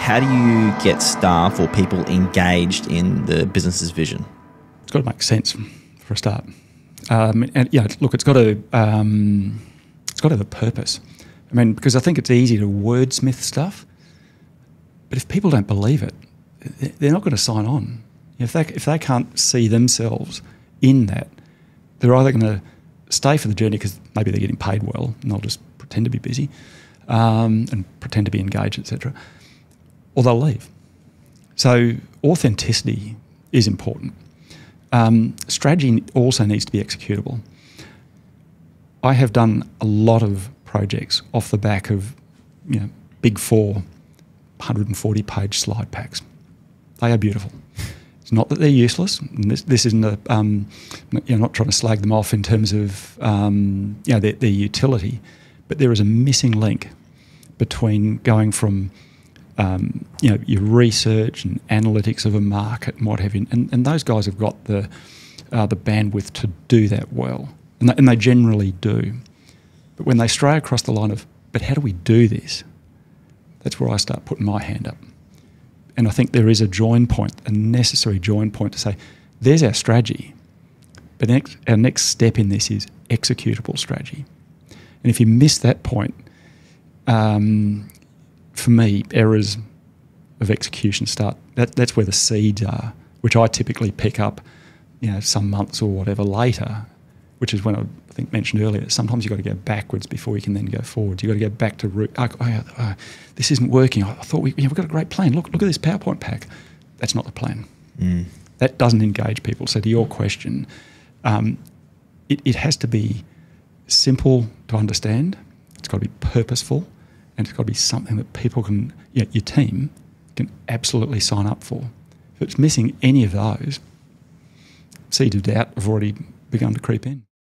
how do you get staff or people engaged in the business's vision? It's got to make sense for a start. And yeah, look, it's got to have a purpose. I mean, because I think it's easy to wordsmith stuff, but if people don't believe it, they're not going to sign on. If they can't see themselves in that, they're either going to stay for the journey because maybe they're getting paid well and they'll just pretend to be busy and pretend to be engaged, etc., or they'll leave. So authenticity is important. Strategy also needs to be executable. I have done a lot of projects off the back of, big four, 140-page slide packs. They are beautiful. It's not that they're useless. And this isn't not trying to slag them off in terms of their utility, but there is a missing link between going from your research and analytics of a market and what have you, and those guys have got the bandwidth to do that well, and they generally do. But when they stray across the line of, but how do we do this? That's where I start putting my hand up. And I think there is a join point, a necessary join point to say, there's our strategy, but our next step in this is executable strategy. And if you miss that point, for me, errors of execution start. That's where the seeds are, which I typically pick up, some months or whatever later, which is when I think mentioned earlier, sometimes you've got to go backwards before you can then go forwards. You've got to go back to root. This isn't working. I thought we've got a great plan. Look at this PowerPoint pack. That's not the plan. That doesn't engage people. So to your question, it has to be simple to understand. It's got to be purposeful, and it's got to be something that people can, your team can absolutely sign up for. If it's missing any of those, seeds of doubt have already begun to creep in.